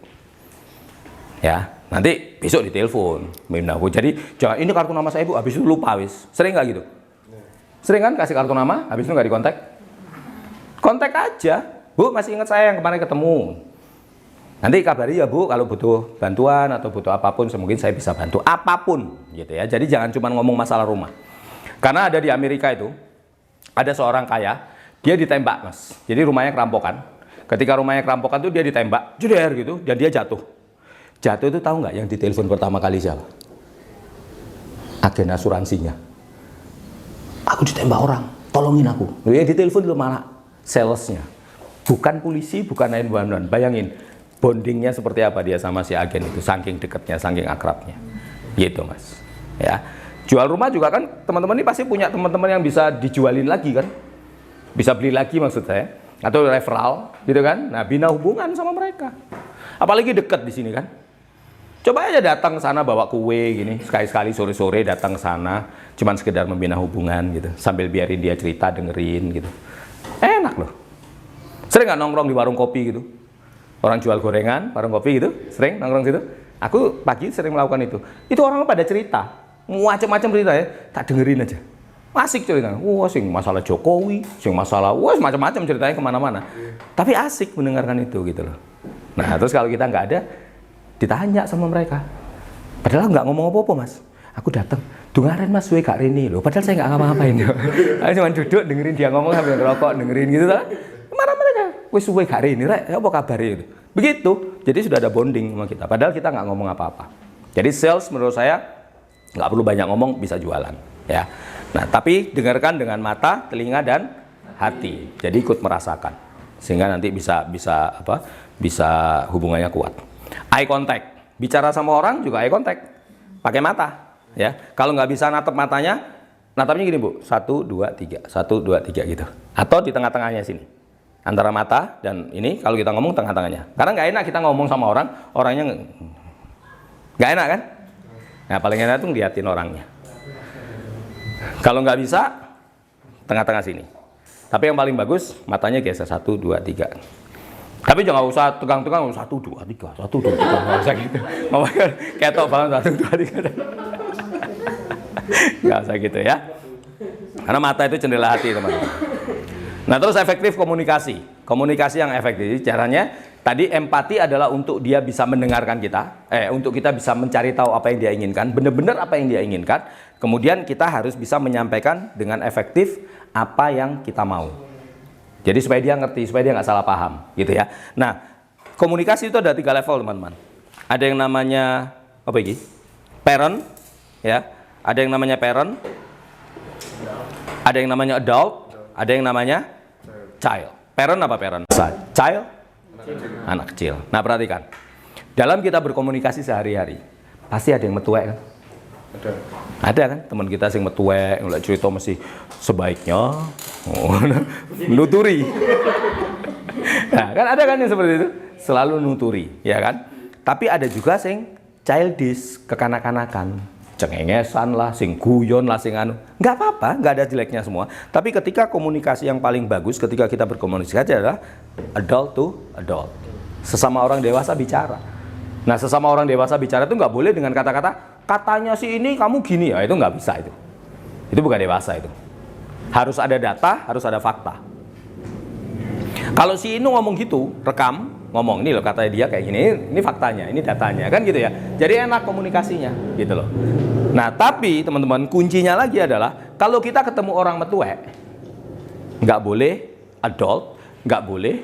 Ya, nanti besok ditelepon. Bina hubungan. Jadi jangan ini kartu nama saya, Bu, habis itu lupa wis. Sering nggak gitu? Sering kan kasih kartu nama, habis itu nggak dikontak? Kontak aja. Bu, masih ingat saya yang kemarin ketemu. Nanti kabari ya, Bu, kalau butuh bantuan atau butuh apapun, mungkin saya bisa bantu apapun gitu ya. Jadi jangan cuma ngomong masalah rumah. Karena ada di Amerika itu, ada seorang kaya, dia ditembak, Mas. Jadi rumahnya kerampokan. Ketika rumahnya kerampokan tuh dia ditembak, jeder gitu, dan dia jatuh. Jatuh itu tahu nggak yang ditelepon pertama kali siapa? Agen asuransinya. Aku ditembak orang, tolongin aku. Yang ditelepon itu malah salesnya. Bukan polisi, bukan 911. Bayangin, bondingnya seperti apa dia sama si agen itu, saking dekatnya, saking akrabnya. Gitu, Mas. Ya. Jual rumah juga kan, teman-teman ini pasti punya teman-teman yang bisa dijualin lagi kan? Bisa beli lagi maksud saya. Atau referral, gitu kan? Nah, bina hubungan sama mereka. Apalagi dekat di sini kan? Coba aja datang ke sana bawa kue gini, sekali-sekali sore-sore datang ke sana, cuman sekedar membina hubungan gitu, sambil biarin dia cerita, dengerin gitu. Enak loh. Sering nggak nongkrong di warung kopi gitu? Orang jual gorengan, warung kopi gitu, sering nongkrong situ. Aku pagi sering melakukan itu. Itu orang pada cerita, macam-macam cerita ya, tak dengerin aja. Asik cerita, wah sing masalah Jokowi, sing masalah, wah macam-macam ceritanya kemana-mana. Tapi asik mendengarkan itu gitu loh. Nah terus kalau kita nggak ada, ditanya sama mereka. Padahal nggak ngomong apa-apa mas. Aku datang, dengerin mas, gue gak Rini loh. Padahal saya nggak ngapa-ngapain. Aku cuma duduk dengerin dia ngomong sambil ngerokok, dengerin gitu lah. Kemana mereka? Gue suwe gak Rini, apa kabarnya itu? Begitu. Jadi sudah ada bonding sama kita. Padahal kita nggak ngomong apa-apa. Jadi sales menurut saya nggak perlu banyak ngomong, bisa jualan. Ya. Nah tapi dengarkan dengan mata, telinga dan hati. Jadi ikut merasakan. Sehingga nanti bisa hubungannya kuat. Eye contact, bicara sama orang juga eye contact, pakai mata, ya. Kalau nggak bisa natap matanya, natapnya gini bu, 1, 2, 3, 1, 2, 3 gitu. Atau di tengah-tengahnya sini, antara mata dan ini. Kalau kita ngomong tengah-tengahnya, karena nggak enak kita ngomong sama orang, orangnya nggak enak kan? Nah paling enak tuh ngeliatin orangnya. Kalau nggak bisa, tengah-tengah sini. Tapi yang paling bagus matanya geser 1, 2, 3. Tapi jangan usah tegang-tegang, 1, 2, 3, 1, 2, 3, nggak usah gitu. Ngomongnya ketok banget 1, 2, 3. Nggak usah gitu ya. Karena mata itu jendela hati teman-teman. Nah terus efektif komunikasi. Komunikasi yang efektif, caranya tadi empati adalah untuk dia bisa mendengarkan kita, untuk kita bisa mencari tahu apa yang dia inginkan, benar-benar apa yang dia inginkan. Kemudian kita harus bisa menyampaikan dengan efektif apa yang kita mau. Jadi supaya dia ngerti, supaya dia nggak salah paham, gitu ya. Nah, komunikasi itu ada 3 level, teman-teman. Ada yang namanya apa ini? Parent, ya. Ada yang namanya parent, ada yang namanya adult, ada yang namanya child. Parent apa parent? Child, anak kecil. Nah, perhatikan. Dalam kita berkomunikasi sehari-hari, pasti ada yang metuek kan? Ada kan teman kita sing metuek, nggak cerita mesti sebaiknya nuturi. Nah, kan ada kan yang seperti itu, selalu nuturi, ya kan? Tapi ada juga sing childish, kekanak-kanakan, cengengesan lah, sing guyon lah, sing anu. Nggak apa-apa, nggak ada jeleknya semua. Tapi ketika komunikasi yang paling bagus ketika kita berkomunikasi adalah adult to adult. Sesama orang dewasa bicara. Nah, sesama orang dewasa bicara itu nggak boleh dengan kata-kata katanya si ini kamu gini ya, itu nggak bisa itu. Itu bukan dewasa itu. Harus ada data, harus ada fakta. Kalau si ini ngomong gitu, rekam, ngomong ini loh katanya dia kayak gini, ini faktanya, ini datanya, kan gitu ya. Jadi enak komunikasinya, gitu loh. Nah, tapi teman-teman kuncinya lagi adalah kalau kita ketemu orang metuek, nggak boleh adult, nggak boleh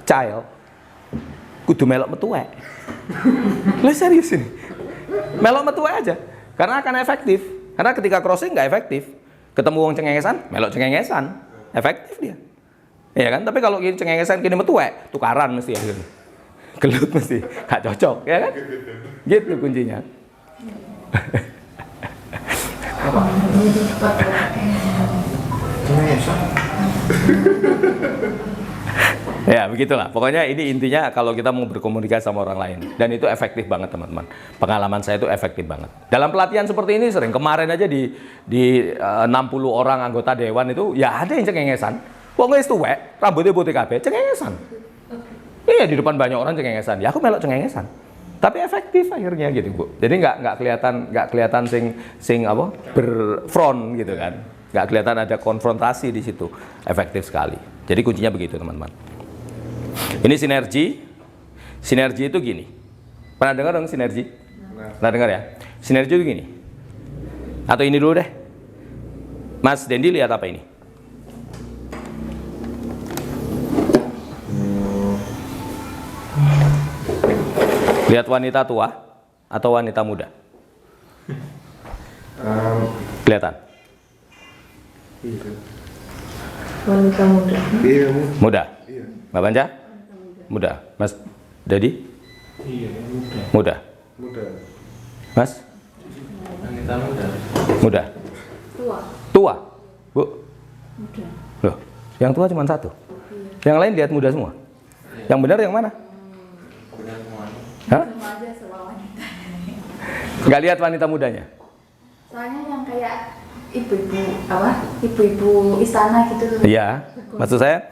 child, kudu melok metuek. Lah serius ini. Melok metuek aja, karena akan efektif. Karena ketika crossing nggak efektif. Ketemu wong cengengesan, melok cengengesan, efektif dia. Ya kan? Tapi kalau gini cengengesan kini metuek, tukaran mesti ya. Gelut mesti, nggak cocok, ya kan? Gitu kuncinya. Ya begitulah, pokoknya ini intinya kalau kita mau berkomunikasi sama orang lain. Dan itu efektif banget teman-teman. Pengalaman saya itu efektif banget. Dalam pelatihan seperti ini sering, kemarin aja di 60 orang anggota dewan itu, ya ada yang cengengesan. Wong wis tuwek, rambutnya putih kabeh, cengengesan. Iya di depan banyak orang cengengesan, ya aku melok cengengesan. Tapi efektif akhirnya gitu Bu. Jadi nggak kelihatan sing apa berfront gitu kan. Nggak kelihatan ada konfrontasi di situ. Efektif sekali. Jadi kuncinya begitu teman-teman. Ini sinergi. Sinergi itu gini. Pernah dengar dong sinergi? Pernah dengar ya? Sinergi itu gini. Atau ini dulu deh. Mas Dendi lihat apa ini? Lihat wanita tua atau wanita muda? Kelihatan? Wanita muda. Iya, Muda? Mbak Banja? Muda. Mas Dedi? Iya, Muda. muda. Mas? Wanita muda. Muda. Tua. Tua? Bu? Muda. Loh, yang tua cuma satu. Yang lain lihat muda semua. Yang benar yang mana? benar semuanya. Hah? Semua aja semua wanita. Nggak lihat wanita mudanya? Soalnya yang kayak ibu-ibu istana gitu loh. Iya. Maksud saya,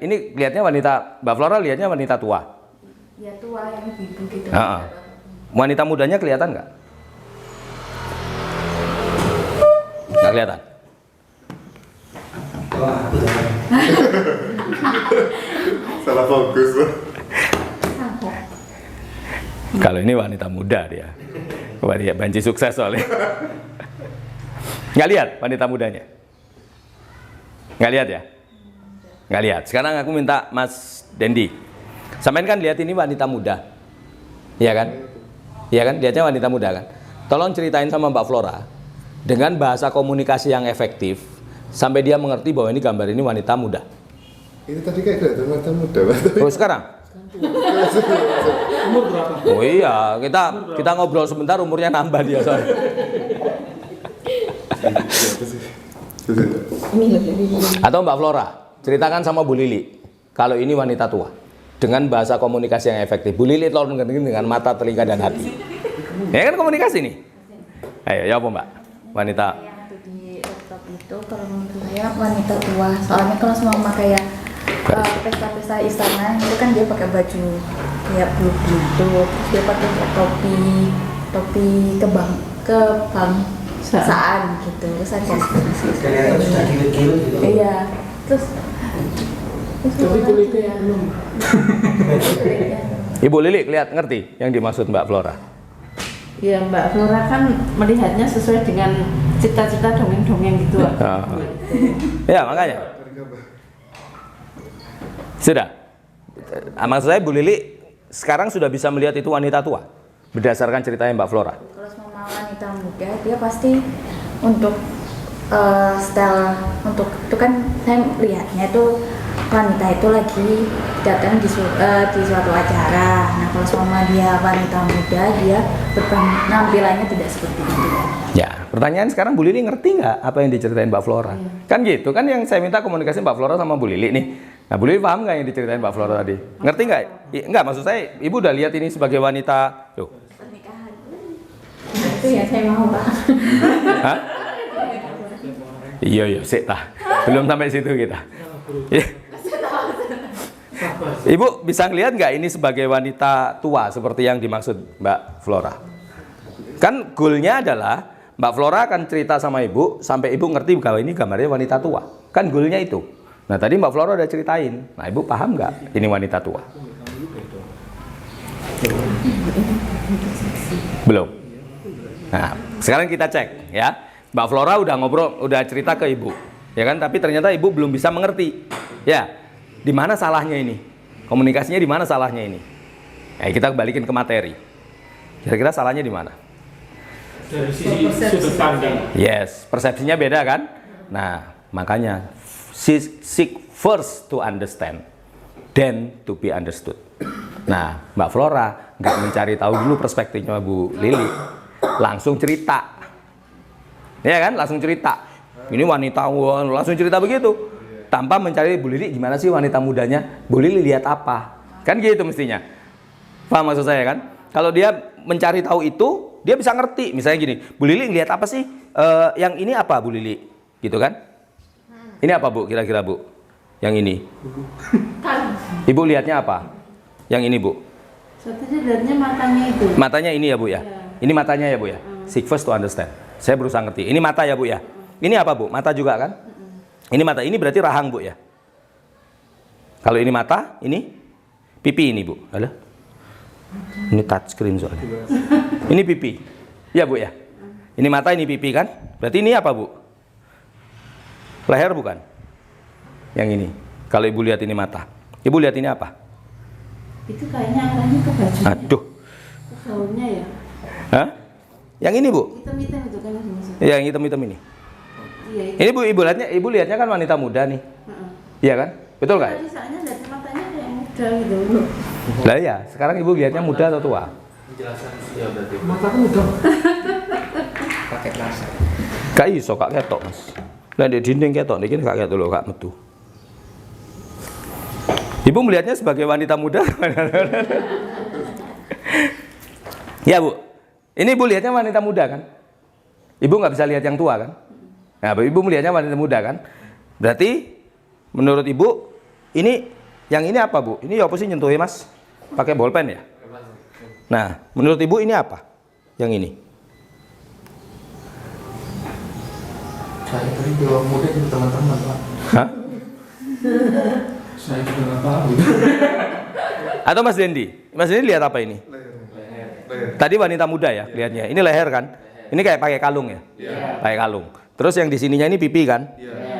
ini lihatnya wanita, Mbak Flora lihatnya wanita tua. Ya tua yang ibu-ibu gitu. Wanita mudanya kelihatan nggak? Nggak kelihatan. Salah fokus. Kalau ini wanita muda dia. Wah, dia banci sukses soalnya. Nggak lihat wanita mudanya? Nggak lihat ya? Nggak lihat. Sekarang aku minta Mas Dendi. Sampean kan lihat ini wanita muda. Iya kan? Iya kan? Lihatnya wanita muda kan? Tolong ceritain sama Mbak Flora dengan bahasa komunikasi yang efektif sampai dia mengerti bahwa ini gambar ini wanita muda. Itu tadi kayak kelihatan wanita muda, Pak. Oh, sekarang? Umur berapa? Oh iya, kita ngobrol sebentar umurnya nambah dia soalnya. Atau Mbak Flora, ceritakan sama Bu Lili kalau ini wanita tua dengan bahasa komunikasi yang efektif. Bu Lili tolong dengan mata, telinga, dan hati. Ya kan komunikasi nih. Ayo, ya apa Mbak? Wanita. Yang ada di laptop itu kalau menurut saya wanita tua. Soalnya kalau semua kayak pesta-pesta istana itu kan dia pakai baju kayak blue gitu, terus dia pakai topi kebangsaan gitu, terus ada iya, terus Tapi kulitnya belum. Ibu Lili ngerti yang dimaksud Mbak Flora? Ya Mbak Flora kan melihatnya sesuai dengan cita-cita dongeng-dongeng gitu. Ya makanya. Sudah. Maksud saya Bu Lili sekarang sudah bisa melihat itu wanita tua berdasarkan ceritanya Mbak Flora. kalau semua wanita muda dia pasti untuk style untuk itu kan saya lihatnya itu wanita itu lagi datang di suatu acara. Nah kalau semua dia wanita muda dia penampilannya tidak seperti itu. Ya, pertanyaan sekarang Bu Lili ngerti nggak apa yang diceritain Mbak Flora? Kan gitu kan yang saya minta komunikasi Mbak Flora sama Bu Lili nih. Nah, Bu Lili paham nggak yang diceritain Mbak Flora tadi? Ngerti nggak? Nggak, maksud saya Ibu udah lihat ini sebagai wanita. Tuh. Pernikahan itu ya saya mau Pak. Hah? Iya, sik tah. Belum sampai situ kita. Ibu bisa ngelihat nggak ini sebagai wanita tua seperti yang dimaksud Mbak Flora? Kan goalnya adalah Mbak Flora akan cerita sama Ibu sampai Ibu ngerti bahwa ini gambarnya wanita tua. Kan goalnya itu. Nah tadi Mbak Flora udah ceritain. Nah Ibu paham nggak ini wanita tua? Belum. Nah sekarang kita cek ya. Mbak Flora udah ngobrol, udah cerita ke Ibu, ya kan? Tapi ternyata Ibu belum bisa mengerti. Ya, di mana salahnya ini? Komunikasinya di mana salahnya ini? Nah, kita balikin ke materi. Kira-kira salahnya di mana? Dari sisi sudut pandang. Yes, persepsinya beda kan? Nah, makanya seek first to understand, then to be understood. Nah, Mbak Flora nggak mencari tahu dulu perspektifnya Bu Lili, langsung cerita. Ya kan, langsung cerita. Ini wanita, langsung cerita begitu. Tanpa mencari Bu Lili gimana sih wanita mudanya? Bu Lili lihat apa? Kan gitu mestinya. Paham maksud saya kan? Kalau dia mencari tahu itu, dia bisa ngerti. Misalnya gini, Bu Lili lihat apa sih? Yang ini apa Bu Lili? Gitu kan? Ini apa Bu? Kira-kira Bu? Yang ini. Ibu lihatnya apa? Yang ini Bu? Sebetulnya lihatnya matanya itu. Matanya ini ya Bu ya? Ini matanya ya Bu ya? Seek first to understand. Saya berusaha ngerti. Ini mata ya Bu ya? Ini apa Bu? Mata juga kan? Ini mata. Ini berarti rahang Bu ya? Kalau ini mata, ini pipi ini Bu. Alah. Ini touchscreen soalnya. Ini pipi. Ya Bu ya? Ini mata, ini pipi kan? Berarti ini apa Bu? Leher bukan? Yang ini. Kalau Ibu lihat ini mata. Ibu lihat ini apa? Itu kayaknya arahnya ke bajunya. Aduh. Ke gaunnya ya. Hah? Yang ini Bu? Hitam-hitam itu kan yang dimaksud. Ya, yang hitam-hitam ini. Iya, itu. Ini Bu, Ibu lihatnya kan wanita muda nih. Iya kan? Betul nggak? Tadi soalnya lihat matanya kayak muda gitu. Lah ya, sekarang Ibu lihatnya muda atau tua? Penjelasan ya berarti. Mataku udah. Pakai laser. Gak iso kak ketok Mas. Lah di dinding ketok niki gak ketok lho Kak metu. Ibu melihatnya sebagai wanita muda. Ya Bu, ini Ibu lihatnya wanita muda kan? Ibu nggak bisa lihat yang tua kan? Nah, Ibu melihatnya wanita muda kan? Berarti menurut Ibu ini yang ini apa Bu? Ini apa sih nyentuhnya Mas? Pakai bolpen ya? Nah, menurut Ibu ini apa? Yang ini? Saya tadi jawab muda itu teman-teman Pak. Hah? Saya juga nggak tahu. Atau Mas Dendi? Mas Dendi lihat apa ini? Leher. Tadi wanita muda ya lihatnya. Ini leher kan? Ini kayak pakai kalung ya? Pakai kalung. Terus yang di sininya ini pipi kan?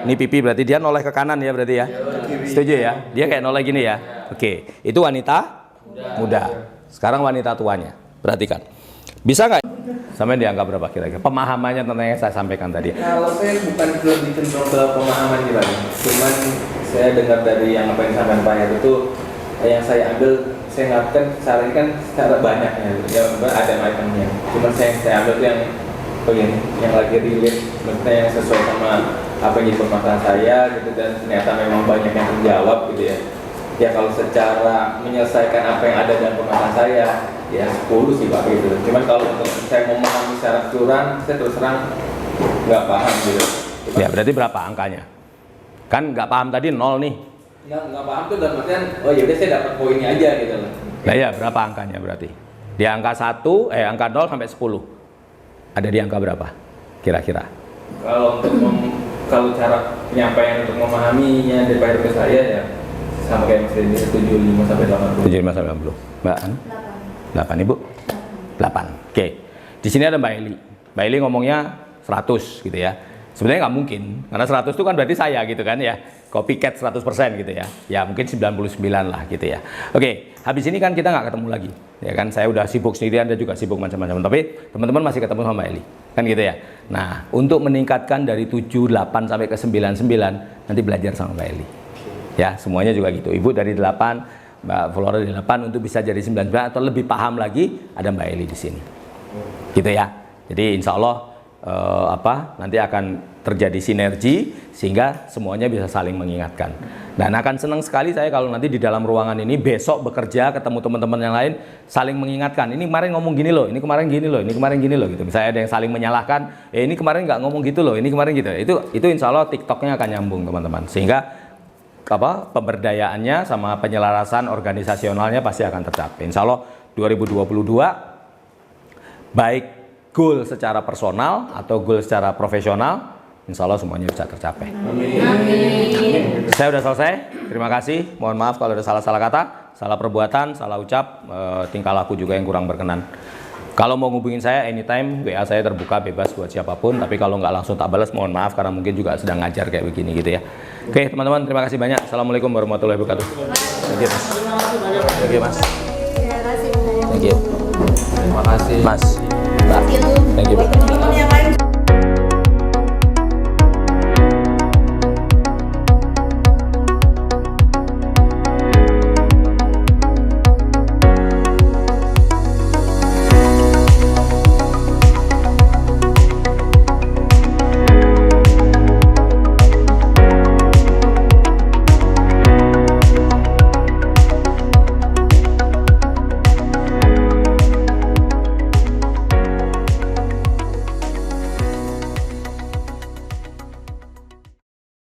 Ini pipi berarti dia noleh ke kanan ya berarti ya? Setuju ya? Dia kayak noleh gini ya? Oke. Itu wanita muda. Sekarang wanita tuanya. Perhatikan. Bisa nggak? Sampai di angka berapa kira-kira? Pemahamannya tentang yang saya sampaikan tadi. Kalau saya bukan lebih cenderung ke pemahaman sih Pak. Cuman saya dengar dari yang apa yang disampaikan Pak Heru itu yang saya ambil, saya ngarepkan secara ini kan secara banyak ya ada itemnya. Cuman saya ambil tuh yang begini, yang lagi relate, maksudnya yang sesuai sama apa yang jadi permasalahan saya gitu, dan ternyata memang banyak yang terjawab gitu ya. Ya kalau secara menyelesaikan apa yang ada dalam permasalahan saya, ya 10 sih Pak gitu. Cuman kalau untuk saya memahami secara keseluruhan, saya terus terang nggak paham gitu. Ya berarti berapa angkanya? Kan nggak paham tadi 0 nih. Nggak paham tuh dalam artian, oh yaudah saya dapat poinnya aja gitu loh. Nah ya berapa angkanya berarti? Di angka 1, angka 0 sampai 10. Ada di angka berapa? Kira-kira? Kalau untuk kalau cara penyampaian untuk memahaminya dari Pak Heru ke saya ya sama kayak Mas Dendi 75 sampai 80. 75 sampai 80. Mbak Anu? 8 Ibu? 8. Oke. Di sini ada Mbak Eli. Mbak Eli ngomongnya 100 gitu ya. Sebenarnya nggak mungkin, karena 100 itu kan berarti saya gitu kan ya. Copycat 100% gitu ya. Ya mungkin 99 lah gitu ya. Oke, habis ini kan kita nggak ketemu lagi. Ya kan, saya udah sibuk sendirian, Anda juga sibuk macam-macam. Tapi teman-teman masih ketemu sama Mbak Eli. Kan gitu ya. Nah, untuk meningkatkan dari 78 sampai ke 99, nanti belajar sama Mbak Eli. Ya, semuanya juga gitu. Ibu dari 8, Mbak Flora dari 8, untuk bisa jadi 99 atau lebih paham lagi, ada Mbak Eli di sini. Gitu ya. Jadi insya Allah nanti akan terjadi sinergi sehingga semuanya bisa saling mengingatkan. Dan akan senang sekali saya kalau nanti di dalam ruangan ini besok bekerja ketemu teman-teman yang lain saling mengingatkan. Ini kemarin ngomong gini loh, ini kemarin gini loh, ini kemarin gini loh gitu. Misalnya ada yang saling menyalahkan, ini kemarin nggak ngomong gitu loh, ini kemarin gitu. Itu insya Allah TikToknya akan nyambung teman-teman. Sehingga pemberdayaannya sama penyelarasan organisasionalnya pasti akan tercapai. Insya Allah 2022 baik goal secara personal atau goal secara profesional, insya Allah semuanya bisa tercapai. Amin. Saya udah selesai. Terima kasih. Mohon maaf kalau ada salah-salah kata, salah perbuatan, salah ucap, tingkah laku juga yang kurang berkenan. Kalau mau ngubungin saya anytime, WA saya terbuka bebas buat siapapun. Tapi kalau nggak langsung tak balas, mohon maaf karena mungkin juga sedang ngajar kayak begini gitu ya. Oke teman-teman, terima kasih banyak. Assalamualaikum warahmatullahi wabarakatuh. Thank you, Mas. Thank you, Mas. Thank you. Terima kasih. Mas. Thank you. Teman-teman yang lain